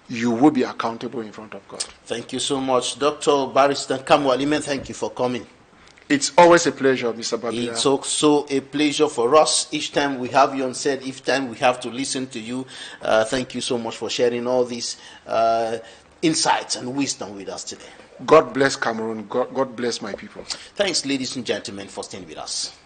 you will be accountable in front of God. Thank you so much. Dr. Barrister NKAMWAH LIMEN, thank you for coming. It's always a pleasure, Mr. Babila. It's also a pleasure for us. Each time we have you on set, each time we have to listen to you. Thank you so much for sharing all these insights and wisdom with us today. God bless Cameroon. God bless my people. Thanks, ladies and gentlemen, for staying with us.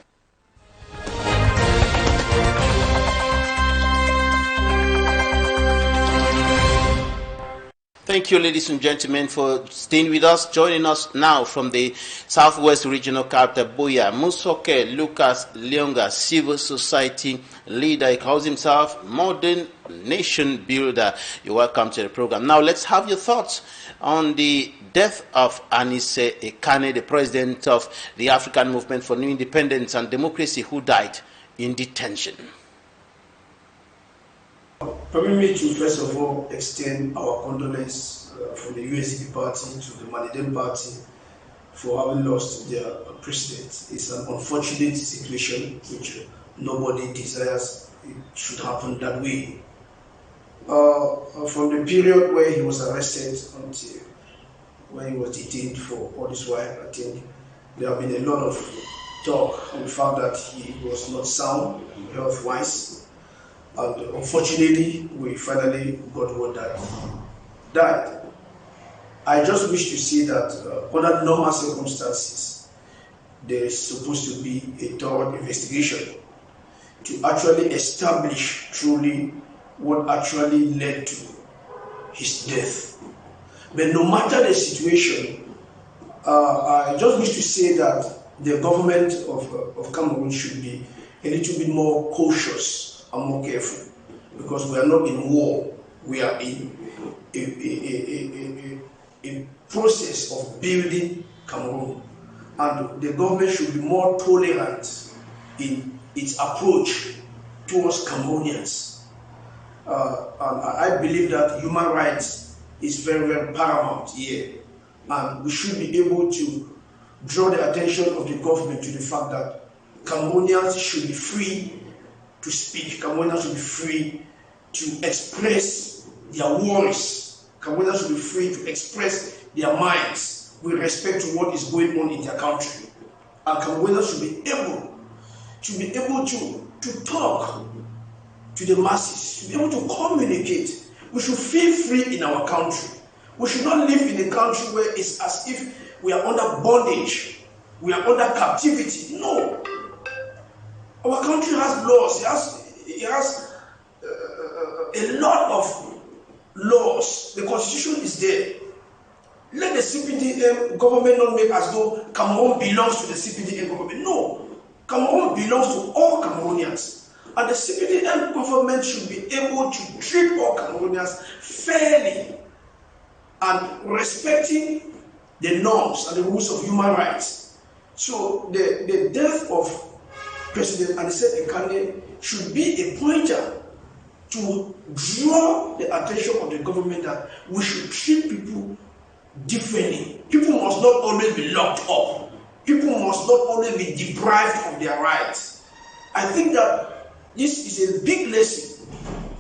Thank you, ladies and gentlemen, for staying with us. Joining us now from the Southwest Regional Capital, Buea, Musoke Lucas Leonga, civil society leader. He calls himself modern nation builder. You're welcome to the program. Now, let's have your thoughts on the death of Anise Ekane, the president of the African Movement for New Independence and Democracy, who died in detention. Permit me to first of all extend our condolence from the USDP party to the Maliden party for having lost their president. It's an unfortunate situation which nobody desires it should happen that way. From the period where he was arrested until when he was detained for all this while, I think there have been a lot of talk on the fact that he was not sound health-wise. And unfortunately, we finally got word that he died. I just wish to say that under normal circumstances, there is supposed to be a thorough investigation to actually establish truly what actually led to his death. But no matter the situation, I just wish to say that the government of Cameroon should be a little bit more cautious and more careful, because we are not in war. We are in a process of building Cameroon, and the government should be more tolerant in its approach towards Cameroonians. And I believe that human rights is very, very paramount here, and we should be able to draw the attention of the government to the fact that Cameroonians should be free to speak. Cameroonians should be free to express their worries. Cameroonians should be free to express their minds with respect to what is going on in their country. And Cameroonians should be able to talk to the masses, to be able to communicate. We should feel free in our country. We should not live in a country where it's as if we are under bondage, we are under captivity. No. Our country has laws. It has a lot of laws. The constitution is there. Let the CPDM government not make as though Cameroon belongs to the CPDM government. No. Cameroon belongs to all Cameroonians. And the CPDM government should be able to treat all Cameroonians fairly and respecting the norms and the rules of human rights. So the death of President Anise Ekane should be a pointer to draw the attention of the government that we should treat people differently. People must not always be locked up. People must not always be deprived of their rights. I think that this is a big lesson,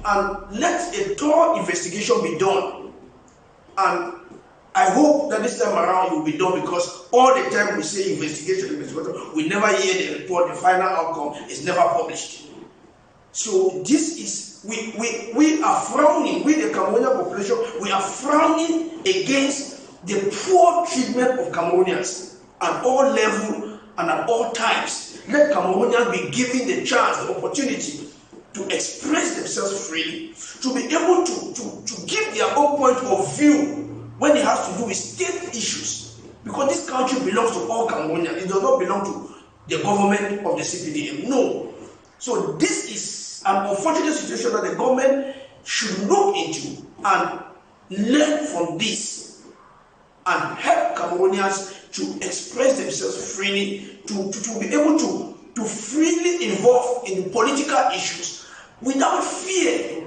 and let a thorough investigation be done. And I hope that this time around it will be done, because all the time we say investigation, we never hear the report, the final outcome is never published. So this is, we are frowning, we the Cameroonian population, we are frowning against the poor treatment of Cameroonians at all levels and at all times. Let Cameroonians be given the chance, the opportunity to express themselves freely, to be able to give their own point of view when it has to do with state issues. Because this country belongs to all Cameroonians. It does not belong to the government of the CPDM. No. So this is an unfortunate situation that the government should look into and learn from this and help Cameroonians to express themselves freely, to be able to freely involve in political issues without fear.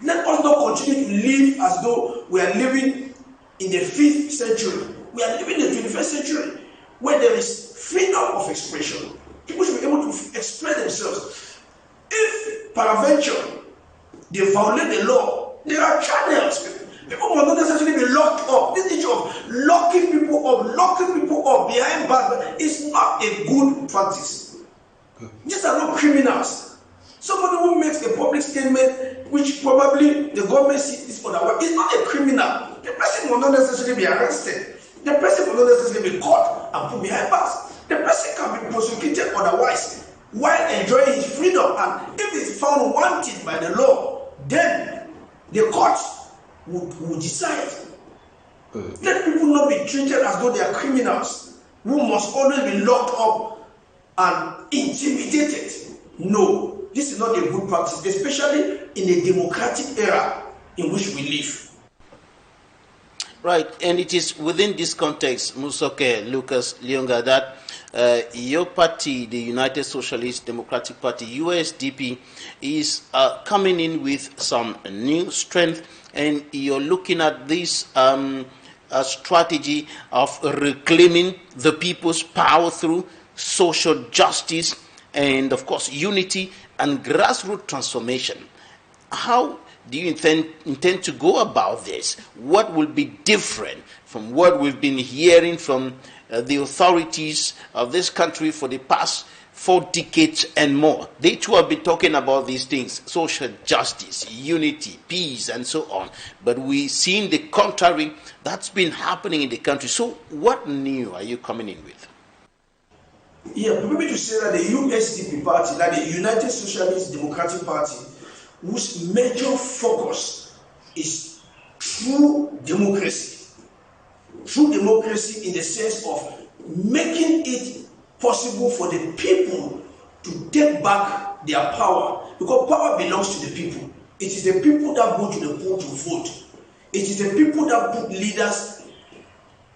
Let us not continue to live as though we are living in the 5th century. We are living in the 21st century where there is freedom of expression. People should be able to express themselves. If peradventure they violate the law, there are channels. People must not necessarily be locked up. This issue of locking people up behind bars is not a good practice. These are not criminals. Somebody who makes a public statement which probably the government sees this otherwise is not a criminal. The person will not necessarily be arrested. The person will not necessarily be caught and put behind bars. The person can be prosecuted otherwise while enjoying his freedom. And if he's found wanted by the law, then the court would decide. Let people not be treated as though they are criminals who must always be locked up and intimidated. No, this is not a good practice, especially in a democratic era in which we live. Right, and it is within this context, Musoke Lucas Lyonga, that your party, the United Socialist Democratic Party, USDP, is coming in with some new strength, and you're looking at this strategy of reclaiming the people's power through social justice and, of course, unity and grassroots transformation. How do you intend to go about this? What will be different from what we've been hearing from the authorities of this country for the past 4 decades and more? They too have been talking about these things: social justice, unity, peace, and so on. But we've seen the contrary that's been happening in the country. So what new are you coming in with? Yeah, maybe to say that the USDP party, that the United Socialist Democratic Party, whose major focus is true democracy. True democracy in the sense of making it possible for the people to take back their power, because power belongs to the people. It is the people that go to the poll to vote. It is the people that put leaders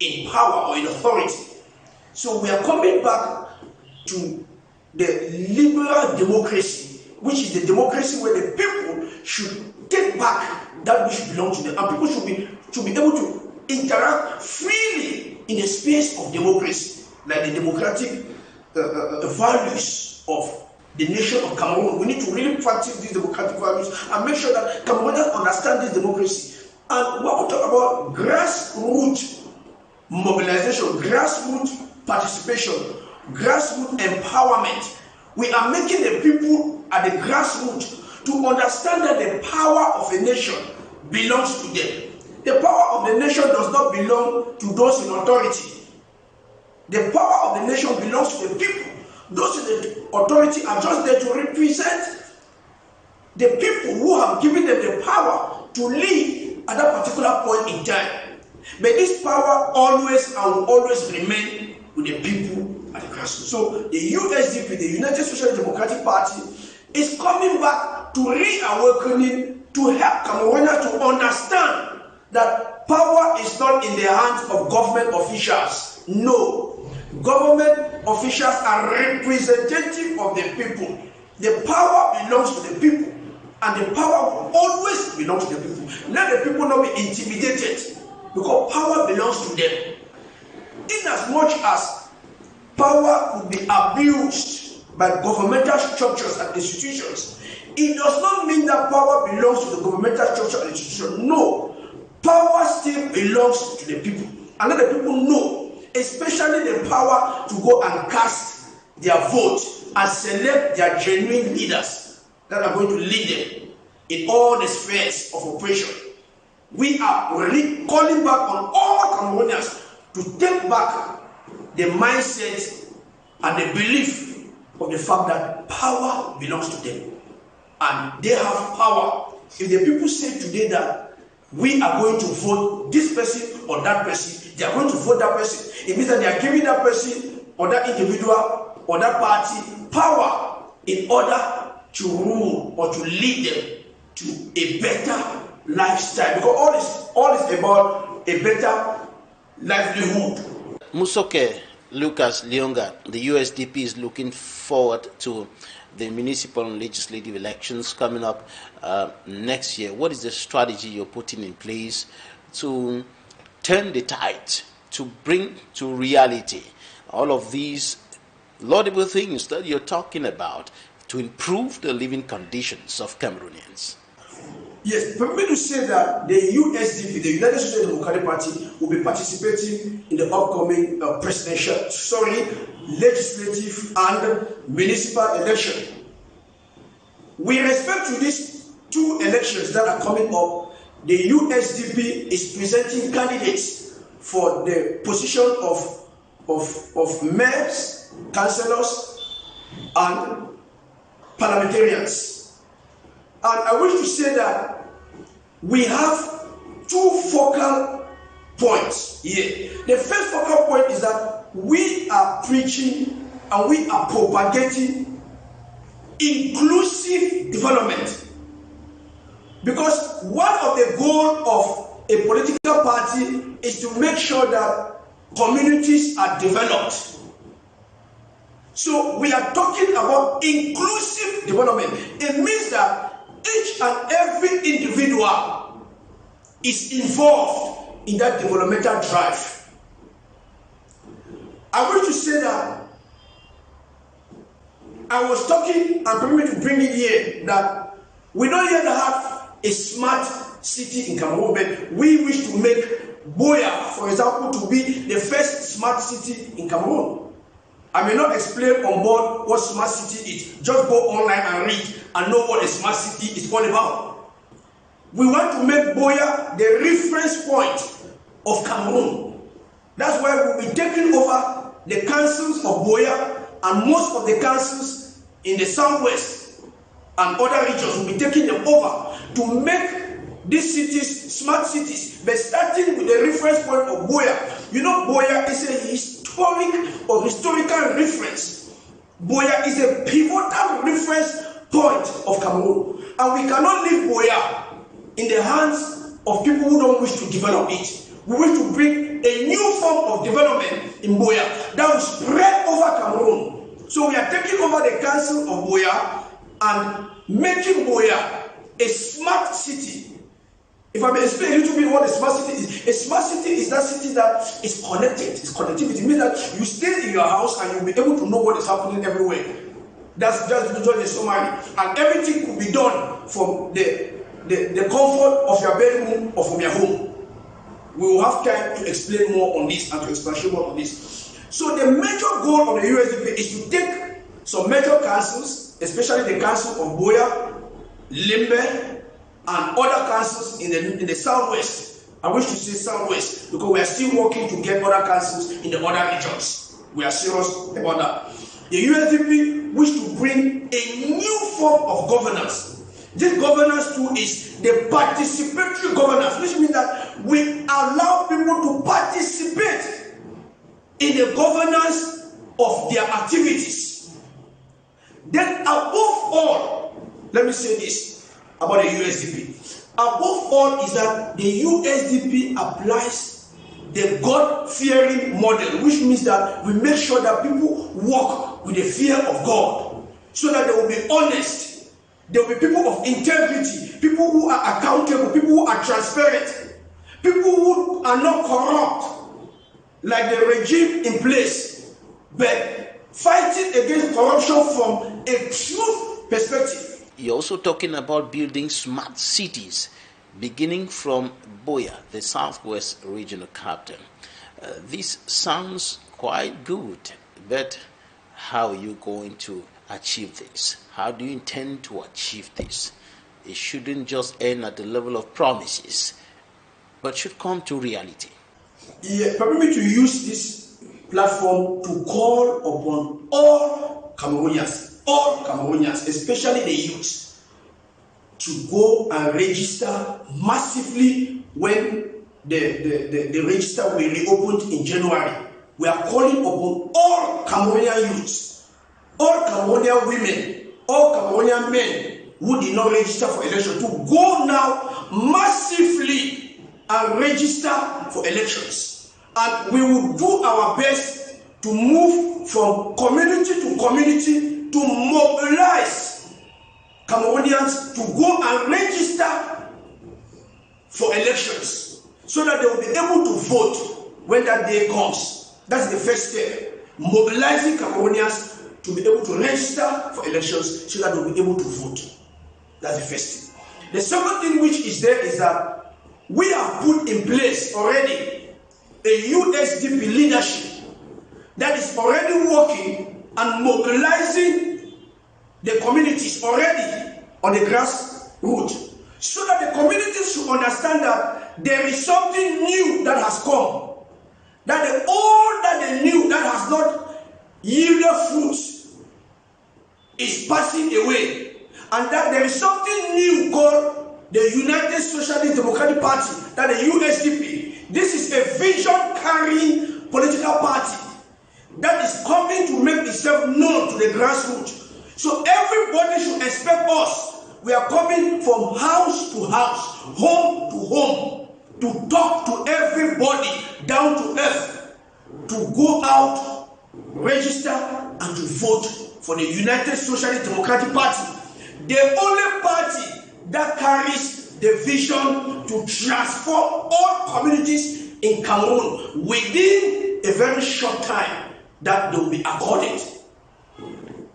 in power or in authority. So we are coming back to the liberal democracy, which is the democracy where the people should take back that which belongs to them, and people should be able to interact freely in the space of democracy, like the democratic values of the nation of Cameroon. We need to really practice these democratic values and make sure that Cameroonians understand this democracy. And when we talk about grassroots mobilization, grassroots participation, grassroots empowerment, we are making the people at the grassroots to understand that the power of a nation belongs to them. The power of the nation does not belong to those in authority. The power of the nation belongs to the people. Those in the authority are just there to represent the people who have given them the power to lead at that particular point in time. But this power always and will always remain with the people at the grassroots. So the USDP, the United Social Democratic Party, is coming back to reawakening, to help Cameroonians to understand that power is not in the hands of government officials. No, government officials are representative of the people. The power belongs to the people, and the power will always belong to the people. Let the people not be intimidated, because power belongs to them. In as much as power could be abused by governmental structures and institutions, it does not mean that power belongs to the governmental structure and institution. No, power still belongs to the people, and let the people know, especially the power to go and cast their vote and select their genuine leaders that are going to lead them in all the spheres of operation. We are really calling back on all Cameroonians to take back the mindset and the belief of the fact that power belongs to them, and they have power. If the people say today that we are going to vote this person or that person, they are going to vote that person, it means that they are giving that person or that individual or that party power in order to rule or to lead them to a better lifestyle, because all is about a better livelihood. Musoke Lucas Lionga, the USDP is looking forward to the municipal and legislative elections coming up next year. What is the strategy you're putting in place to turn the tide, to bring to reality all of these laudable things that you're talking about to improve the living conditions of Cameroonians? Yes, permit me to say that the USDP, the United Social Democratic Party, will be participating in the upcoming legislative and municipal election. With respect to these two elections that are coming up, the USDP is presenting candidates for the position of mayors, councillors, and parliamentarians. And I wish to say that we have two focal points here. The first focal point is that we are preaching and we are propagating inclusive development. Because one of the goals of a political party is to make sure that communities are developed. So we are talking about inclusive development. It means that each and every individual is involved in that developmental drive. I wish to say that I was talking, and permit me to bring it here, that we don't yet have a smart city in Cameroon, but we wish to make Boya, for example, to be the first smart city in Cameroon. I may not explain on board what smart city is. Just go online and read and know what a smart city is all about. We want to make Boya the reference point of Cameroon. That's why we'll be taking over the councils of Boya, and most of the councils in the southwest and other regions will be taking them over to make these cities smart cities, but starting with the reference point of Boya. You know, Boya is a historical reference. Boya is a pivotal reference point of Cameroon, and we cannot leave Boya in the hands of people who don't wish to develop it. We wish to bring a new form of development in Boya that will spread over Cameroon. So we are taking over the council of Boya and making Boya a smart city. If I may explain a little bit what a smart city is. A smart city is that city that is connected. It's connectivity. It means that you stay in your house and you'll be able to know what is happening everywhere. That's just the summary. And everything could be done from the comfort of your bedroom or from your home. We will have time to explain more on this and to expatiate more on this. So the major goal of the USDP is to take some major councils, especially the council of Boya, LIMEN, and other councils in the southwest. I wish to say southwest because we are still working to get other councils in the other regions. We are serious about that. The USDP wish to bring a new form of governance. This governance too is the participatory governance, which means that we allow people to participate in the governance of their activities. Then above all, let me say this about the USDP. Above all is that the USDP applies the God-fearing model, which means that we make sure that people walk with the fear of God, so that they will be honest, there will be people of integrity, people who are accountable, people who are transparent, people who are not corrupt, like the regime in place, but fighting against corruption from a truth perspective. You're also talking about building smart cities, beginning from Boya, the southwest regional capital. This sounds quite good, but how are you going to achieve this? How do you intend to achieve this? It shouldn't just end at the level of promises, but should come to reality. Yeah, permit me to use this platform to call upon all Cameroonians, especially the youth, to go and register massively when the register will be reopened in January. We are calling upon all Cameroonian youths, all Cameroonian women, all Cameroonian men who did not register for election to go now massively and register for elections. And we will do our best to move from community to community to mobilize Cameroonians to go and register for elections so that they will be able to vote when that day comes. That's the first step. Mobilizing Cameroonians to be able to register for elections so that they will be able to vote. That's the first thing. The second thing which is there is that we have put in place already a USDP leadership that is already working and mobilizing the communities already on the grassroots, so that the communities should understand that there is something new that has come, that the old that they knew that has not yielded fruits is passing away, and that there is something new called the United Socialist Democratic Party, that the USDP. This is a vision-carrying political party that is coming to make itself known to the grassroots. So everybody should expect us. We are coming from house to house, home to home, to talk to everybody down to earth, to go out, register, and to vote for the United Socialist Democratic Party, the only party that carries the vision to transform all communities in Cameroon within a very short time that they will be accorded.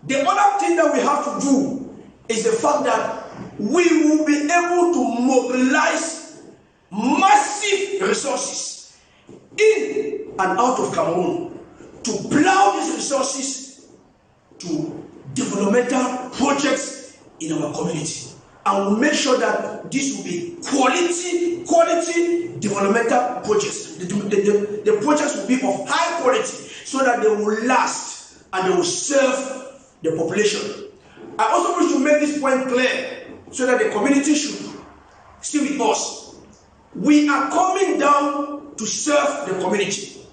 The other thing that we have to do is the fact that we will be able to mobilize massive resources in and out of Cameroon to plow these resources to developmental projects in our community. And we'll make sure that this will be quality developmental projects. The projects will be of high quality so that they will last and they will serve the population. I also wish to make this point clear so that the community should stay with us. We are coming down to serve the community.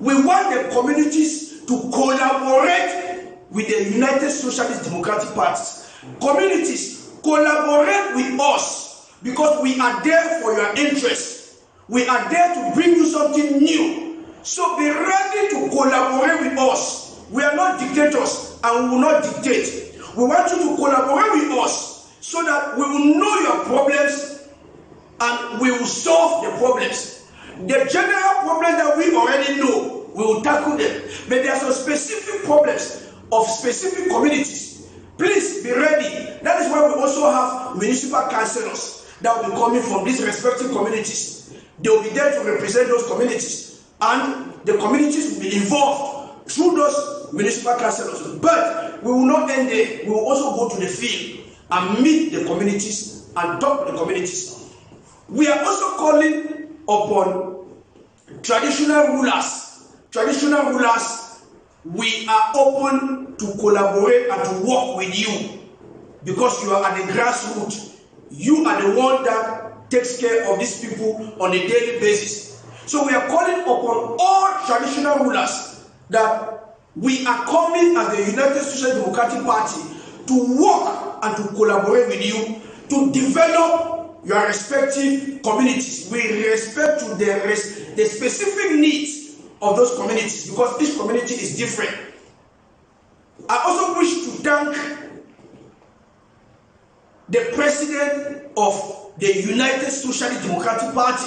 We want the communities to collaborate with the United Socialist Democratic Parties. Communities, collaborate with us because we are there for your interest. We are there to bring you something new. So be ready to collaborate with us. We are not dictators and we will not dictate. We want you to collaborate with us so that we will know your problems and we will solve the problems. The general problems that we already know, we will tackle them. But there are some specific problems of specific communities. Please be ready. That is why we also have municipal councillors that will be coming from these respective communities. They will be there to represent those communities, and the communities will be involved through those municipal councillors. But we will not end there. We will also go to the field and meet the communities and talk to the communities. We are also calling upon traditional rulers. Traditional rulers, we are open to collaborate and to work with you because you are at the grassroots. You are the one that takes care of these people on a daily basis. So we are calling upon all traditional rulers that we are coming as the United Social Democratic Party to work and to collaborate with you to develop your respective communities. We respect to the specific needs of those communities because each community is different. I also wish to thank the president of the United Socialist Democratic Party,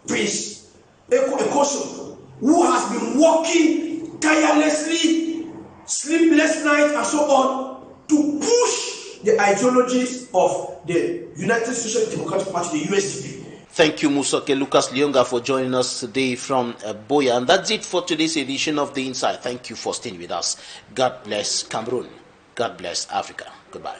Prince Equinoxe, who has been working tirelessly, sleepless nights and so on, to push the ideologies of the United Socialist Democratic Party, the USDP. Thank you, Musoke Lucas Lyonga, for joining us today from Boya. And that's it for today's edition of The Insight. Thank you for staying with us. God bless Cameroon. God bless Africa. Goodbye.